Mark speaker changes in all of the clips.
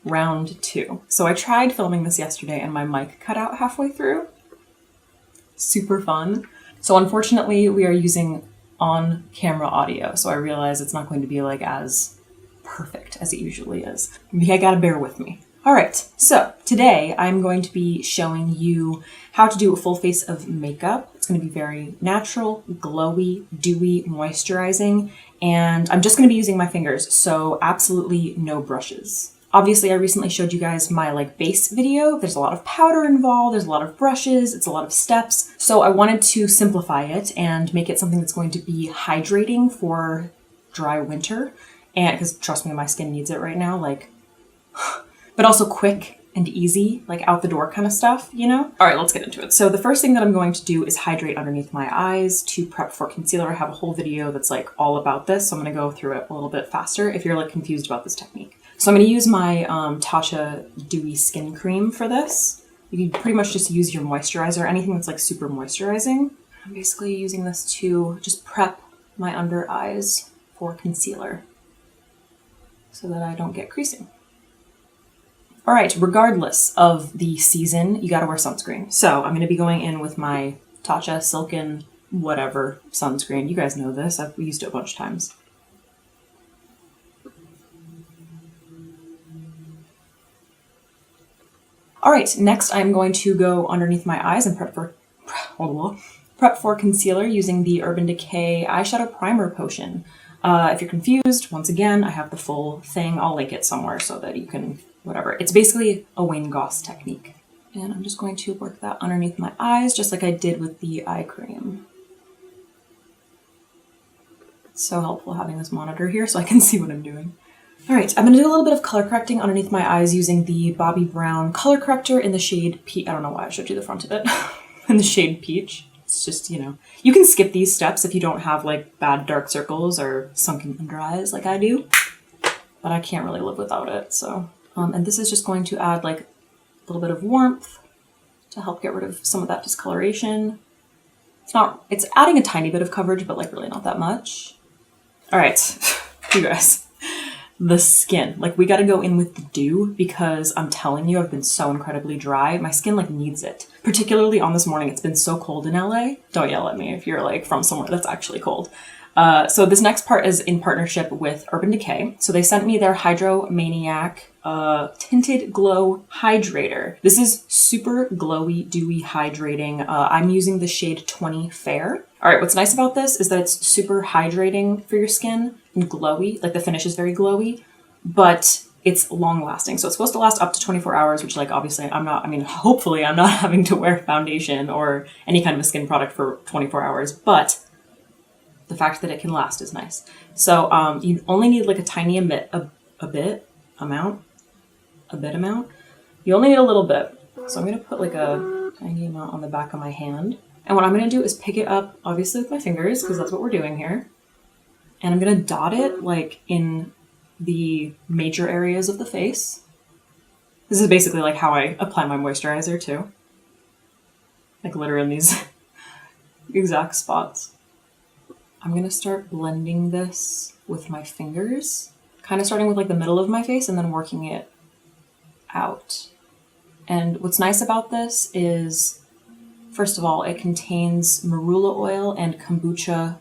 Speaker 1: round 2. So I tried filming this yesterday and my mic cut out halfway through. Super fun. So unfortunately we are using on-camera audio, so I realize it's not going to be like as perfect as it usually is. You gotta bear with me. All right, so today I'm going to be showing you how to do a full face of makeup. It's going to be very natural, glowy, dewy, moisturizing, and I'm just going to be using my fingers, so absolutely no brushes. Obviously, I recently showed you guys my base video. There's a lot of powder involved, there's a lot of brushes, it's a lot of steps. So I wanted to simplify it and make it something that's going to be hydrating for dry winter. And because trust me, my skin needs it right now, but also quick and easy, out the door kind of stuff, you know? All right, let's get into it. So the first thing that I'm going to do is hydrate underneath my eyes to prep for concealer. I have a whole video that's all about this, so I'm gonna go through it a little bit faster if you're confused about this technique. So I'm going to use my Tatcha Dewy Skin Cream for this. You can pretty much just use your moisturizer, anything that's super moisturizing. I'm basically using this to just prep my under eyes for concealer so that I don't get creasing. All right, regardless of the season, you got to wear sunscreen. So I'm going to be going in with my Tatcha Silken whatever sunscreen. You guys know this. I've used it a bunch of times. All right, next I'm going to go underneath my eyes and prep for concealer using the Urban Decay Eyeshadow Primer Potion. If you're confused, once again, I have the full thing. I'll link it somewhere so that you can, whatever. It's basically a Wayne Goss technique. And I'm just going to work that underneath my eyes, just like I did with the eye cream. It's so helpful having this monitor here so I can see what I'm doing. All right, I'm gonna do a little bit of color correcting underneath my eyes using the Bobbi Brown color corrector in the shade Peach. I don't know why I showed you the front of it. In the shade Peach. It's just, you can skip these steps if you don't have bad dark circles or sunken under eyes like I do. But I can't really live without it, so. And this is just going to add a little bit of warmth to help get rid of some of that discoloration. It's adding a tiny bit of coverage, but really not that much. All right, you guys. The skin, we got to go in with the dew because I'm telling you, I've been so incredibly dry. My skin needs it, particularly on this morning. It's been so cold in LA. Don't yell at me if you're from somewhere that's actually cold. So this next part is in partnership with Urban Decay. So they sent me their Hydro Maniac Tinted Glow Hydrator. This is super glowy, dewy, hydrating. I'm using the shade 20 Fair. All right, what's nice about this is that it's super hydrating for your skin and glowy. The finish is very glowy, but it's long lasting. So it's supposed to last up to 24 hours, which obviously hopefully I'm not having to wear foundation or any kind of a skin product for 24 hours, but the fact that it can last is nice. So you only need a tiny amount. You only need a little bit. So I'm gonna put a tiny amount on the back of my hand. And what I'm gonna do is pick it up, obviously with my fingers, because that's what we're doing here. And I'm gonna dot it in the major areas of the face. This is basically how I apply my moisturizer too. Literally in these exact spots. I'm gonna start blending this with my fingers, kind of starting with the middle of my face and then working it out. And what's nice about this is, first of all, it contains marula oil and kombucha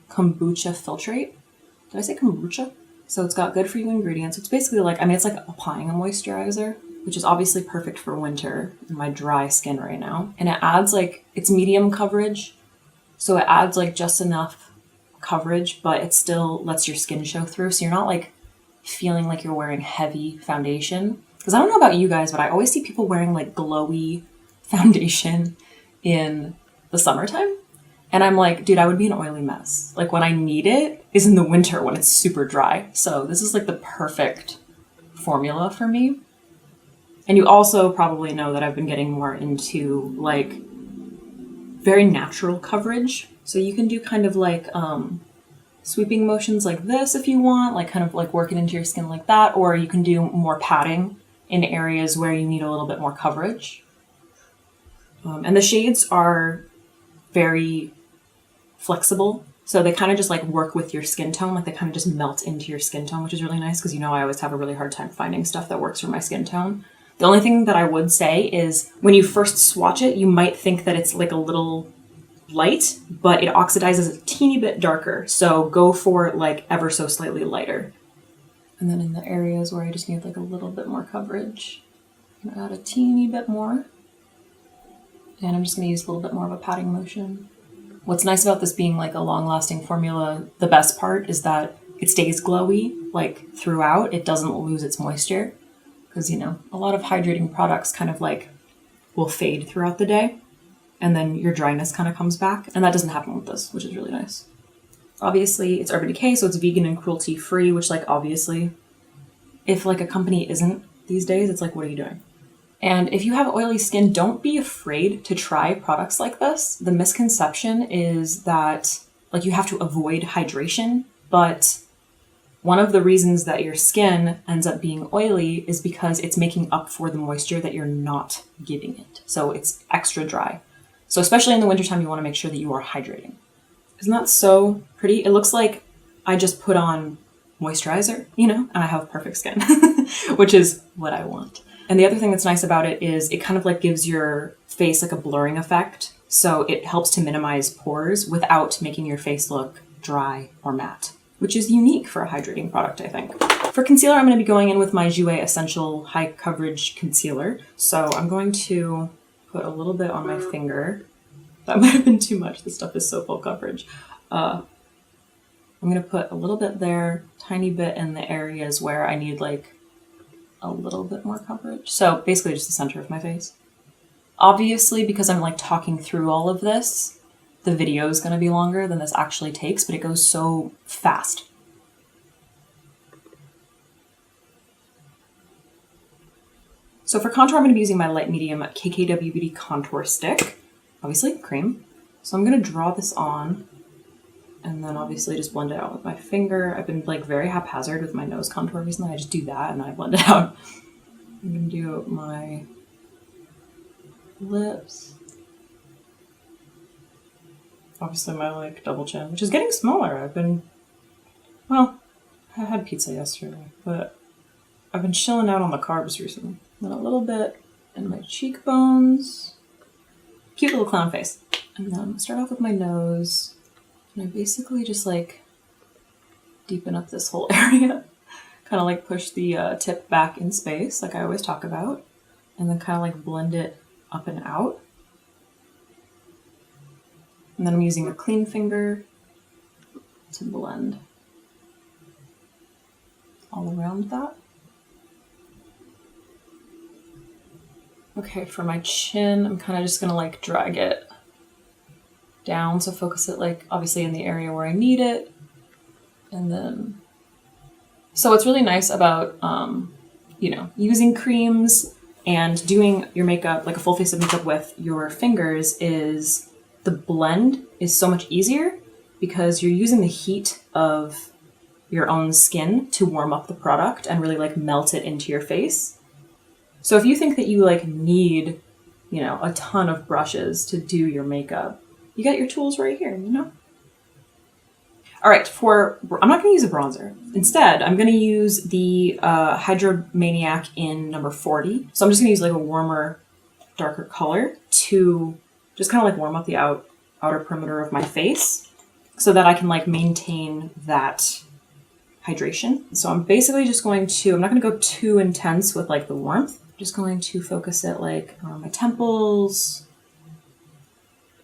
Speaker 1: filtrate. Did I say kombucha? So it's got good for you ingredients. It's basically it's applying a moisturizer, which is obviously perfect for winter in my dry skin right now. And it adds it's medium coverage. So it adds just enough coverage, but it still lets your skin show through. So you're not feeling you're wearing heavy foundation. Because I don't know about you guys, but I always see people wearing glowy foundation in the summertime. And I'm dude, I would be an oily mess. When I need it is in the winter when it's super dry. So this is the perfect formula for me. And you also probably know that I've been getting more into very natural coverage. So you can do kind of sweeping motions like this if you want, kind of working into your skin like that, or you can do more patting in areas where you need a little bit more coverage. And the shades are very flexible. So they kind of just like work with your skin tone, like they kind of just melt into your skin tone, which is really nice because, you know, I always have a really hard time finding stuff that works for my skin tone. The only thing that I would say is when you first swatch it, you might think that it's like a little light, but it oxidizes a teeny bit darker. So go for like ever so slightly lighter. And then in the areas where I just need like a little bit more coverage, I'm gonna add a teeny bit more. And I'm just gonna use a little bit more of a patting motion. What's nice about this being like a long-lasting formula, the best part is that it stays glowy like throughout. It doesn't lose its moisture because, you know, a lot of hydrating products kind of like will fade throughout the day and then your dryness kind of comes back. And that doesn't happen with this, which is really nice. Obviously, it's Urban Decay, so it's vegan and cruelty-free, which like obviously, if like a company isn't these days, it's like, what are you doing? And if you have oily skin, don't be afraid to try products like this. The misconception is that like you have to avoid hydration, but one of the reasons that your skin ends up being oily is because it's making up for the moisture that you're not giving it. So it's extra dry. So especially in the wintertime, you want to make sure that you are hydrating. Isn't that so pretty? It looks like I just put on moisturizer, you know, and I have perfect skin, which is what I want. And the other thing that's nice about it is it kind of like gives your face like a blurring effect. So it helps to minimize pores without making your face look dry or matte, which is unique for a hydrating product, I think. For concealer, I'm going to be going in with my Jouer Essential High Coverage Concealer. So I'm going to put a little bit on my finger. That might have been too much. This stuff is so full coverage. I'm going to put a little bit there, tiny bit in the areas where I need like a little bit more coverage. So basically just the center of my face. Obviously, because I'm like talking through all of this, the video is going to be longer than this actually takes, but it goes so fast. So for contour, I'm going to be using my light medium KKW Beauty Contour Stick, obviously cream. So I'm going to draw this on and then obviously just blend it out with my finger. I've been like very haphazard with my nose contour recently. I just do that and then I blend it out. I'm going to do my lips. Obviously my like double chin, which is getting smaller. Well, I had pizza yesterday, but I've been chilling out on the carbs recently. Then a little bit in my cheekbones. Cute little clown face. And then start off with my nose. And I basically just like deepen up this whole area. Kind of like push the tip back in space, like I always talk about. And then kind of like blend it up and out. And then I'm using a clean finger to blend all around that. Okay, for my chin, I'm kind of just gonna like drag it down. So focus it like obviously in the area where I need it. And then, so what's really nice about, you know, using creams and doing your makeup, like a full face of makeup with your fingers is the blend is so much easier because you're using the heat of your own skin to warm up the product and really like melt it into your face. So if you think that you like need, you know, a ton of brushes to do your makeup, you got your tools right here, you know? All right, I'm not gonna use a bronzer. Instead, I'm gonna use the Hydromaniac in number 40. So I'm just gonna use like a warmer, darker color to just kind of like warm up the outer perimeter of my face so that I can like maintain that hydration. So I'm basically just going to, I'm not gonna go too intense with like the warmth. I'm just going to focus it like around my temples.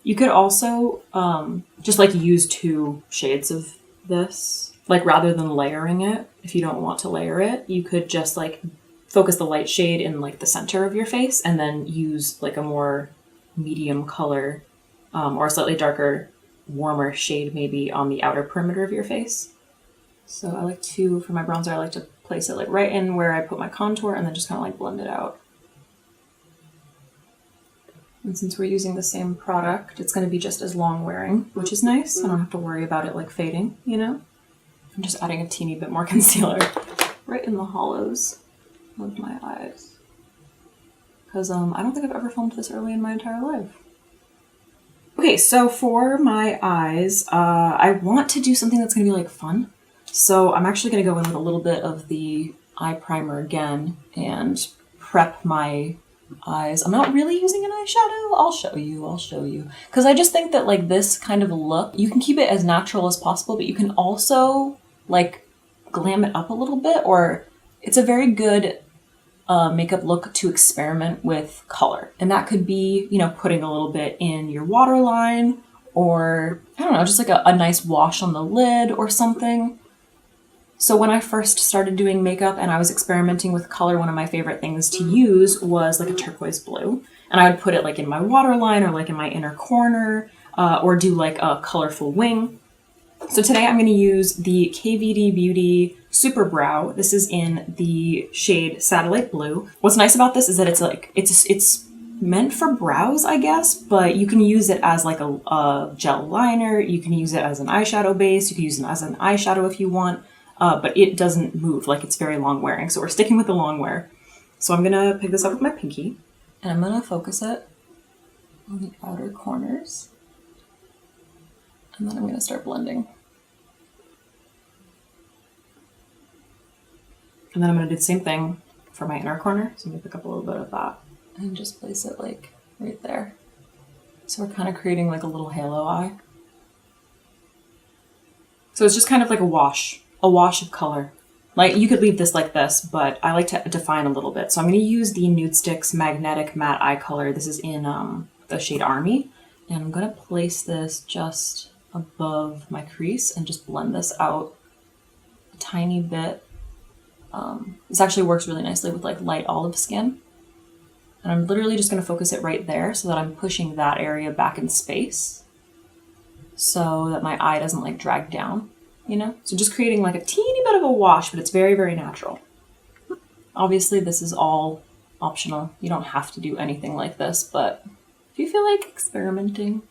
Speaker 1: You could also just like use 2 shades of this, like rather than layering it. If you don't want to layer it, you could just like focus the light shade in like the center of your face and then use like a more medium color or a slightly darker, warmer shade maybe on the outer perimeter of your face. So I like to, for my bronzer, I like to place it like right in where I put my contour and then just kind of like blend it out. And since we're using the same product, it's going to be just as long wearing, which is nice. I don't have to worry about it like fading, you know? I'm just adding a teeny bit more concealer right in the hollows of my eyes. Because I don't think I've ever filmed this early in my entire life. Okay, so for my eyes, I want to do something that's gonna be like fun. So I'm actually gonna go in with a little bit of the eye primer again and prep my eyes. I'm not really using an eyeshadow. I'll show you. Because I just think that like this kind of look, you can keep it as natural as possible, but you can also like glam it up a little bit, or it's a very good makeup look to experiment with color. And that could be, you know, putting a little bit in your waterline, or I don't know, just like a nice wash on the lid or something. So when I first started doing makeup and I was experimenting with color, one of my favorite things to use was like a turquoise blue. And I would put it like in my waterline or like in my inner corner, or do like a colorful wing. So today I'm going to use the KVD Beauty Super Brow. This is in the shade Satellite Blue. What's nice about this is that it's like, it's meant for brows, I guess, but you can use it as like a gel liner. You can use it as an eyeshadow base. You can use it as an eyeshadow if you want. But it doesn't move, like it's very long wearing. So we're sticking with the long wear. So I'm gonna pick this up with my pinky and I'm gonna focus it on the outer corners. And then I'm gonna start blending. And then I'm gonna do the same thing for my inner corner. So I'm gonna pick up a little bit of that and just place it like right there. So we're kind of creating like a little halo eye. So it's just kind of like a wash of color. Like you could leave this like this, but I like to define a little bit. So I'm going to use the Nude Sticks Magnetic Matte Eye Color. This is in the shade Army. And I'm going to place this just above my crease and just blend this out a tiny bit. This actually works really nicely with like light olive skin. And I'm literally just going to focus it right there so that I'm pushing that area back in space so that my eye doesn't like drag down. You know, so just creating like a teeny bit of a wash, but it's very, very natural. Obviously, this is all optional. You don't have to do anything like this, but if you feel like experimenting,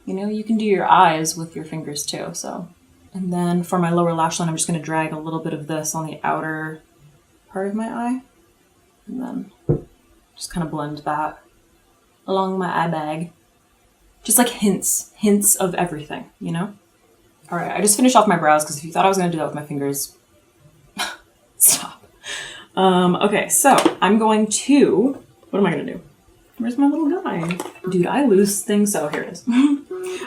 Speaker 1: you know, you can do your eyes with your fingers too. So, and then for my lower lash line, I'm just going to drag a little bit of this on the outer part of my eye, and then just kind of blend that along my eye bag. Just like hints of everything, you know? All right, I just finished off my brows because if you thought I was gonna do that with my fingers, stop. Okay, so I'm going to, what am I gonna do? Where's my little guy? Dude, I lose things, so here it is.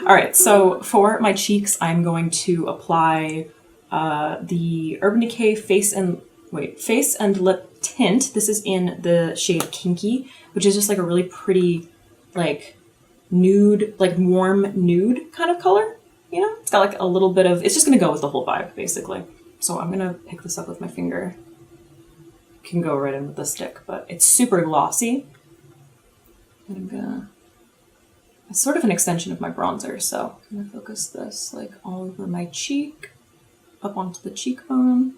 Speaker 1: All right, so for my cheeks, I'm going to apply the Urban Decay Face and Lip Tint. This is in the shade Kinky, which is just like a really pretty, like nude, like warm nude kind of color. You know, it's got like a little bit of, it's just gonna go with the whole vibe, basically. So I'm gonna pick this up with my finger. Can go right in with the stick, but it's super glossy. And I'm gonna, it's sort of an extension of my bronzer, so I'm gonna focus this like all over my cheek, up onto the cheekbone.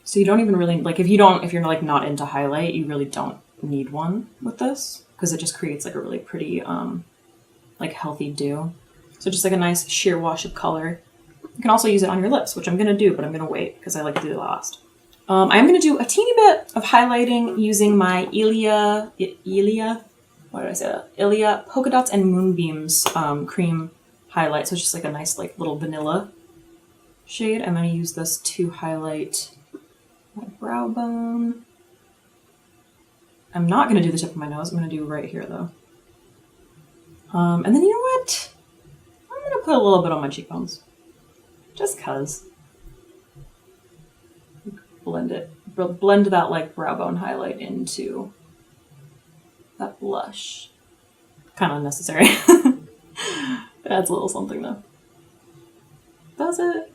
Speaker 1: So you don't even really, like if you're like not into highlight, you really don't need one with this, because it just creates like a really pretty, like healthy dew. So just like a nice sheer wash of color. You can also use it on your lips, which I'm going to do, but I'm going to wait because I like to do it last. I'm going to do a teeny bit of highlighting using my Ilia Polka Dots and Moonbeams cream highlight. So it's just like a nice like little vanilla shade. I'm going to use this to highlight my brow bone. I'm not going to do the tip of my nose. I'm going to do right here though. And then you know what? I'm gonna put a little bit on my cheekbones, just cause. Blend that like brow bone highlight into that blush. Kind of unnecessary. It adds a little something though. Does it?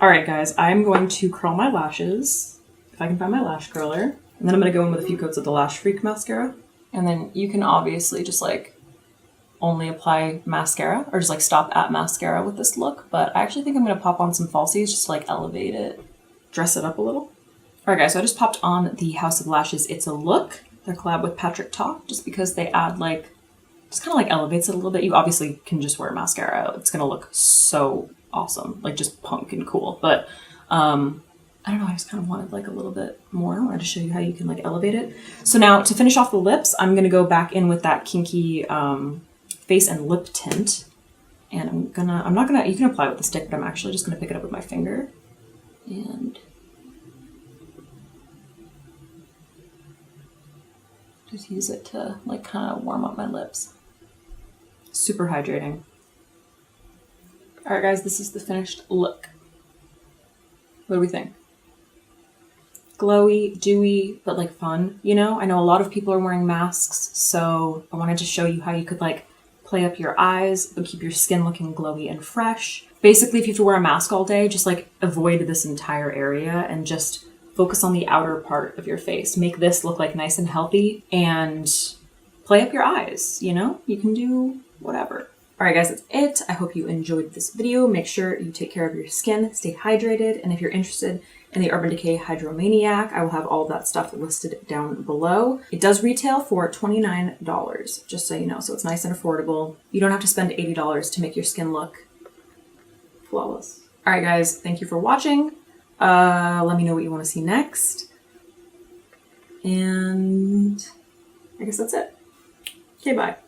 Speaker 1: All right, guys, I'm going to curl my lashes if I can find my lash curler, and then I'm gonna go in with a few coats of the Lash Freak mascara, and then you can obviously just like only apply mascara or just like stop at mascara with this look, but I actually think I'm going to pop on some falsies just to like elevate it, dress it up a little. All right guys, so I just popped on the House of Lashes It's a Look, their collab with Patrick Ta, just because they add like, just kind of like elevates it a little bit. You obviously can just wear mascara. It's going to look so awesome, like just punk and cool. But I don't know, I just kind of wanted like a little bit more. I wanted to show you how you can like elevate it. So now to finish off the lips, I'm going to go back in with that Kinky face and lip tint. And I'm not gonna, you can apply it with a stick, but I'm actually just gonna pick it up with my finger. And just use it to like kind of warm up my lips. Super hydrating. All right, guys, this is the finished look. What do we think? Glowy, dewy, but like fun, you know? I know a lot of people are wearing masks, so I wanted to show you how you could like play up your eyes, but keep your skin looking glowy and fresh. Basically, if you have to wear a mask all day, just like avoid this entire area and just focus on the outer part of your face. Make this look like nice and healthy and play up your eyes, you know? You can do whatever. All right, guys, that's it. I hope you enjoyed this video. Make sure you take care of your skin, stay hydrated, and if you're interested in the Urban Decay Hydromaniac, I will have all of that stuff listed down below. It does retail for $29, just so you know, so it's nice and affordable. You don't have to spend $80 to make your skin look flawless. All right, guys, thank you for watching. Let me know what you want to see next. And I guess that's it. Okay, bye.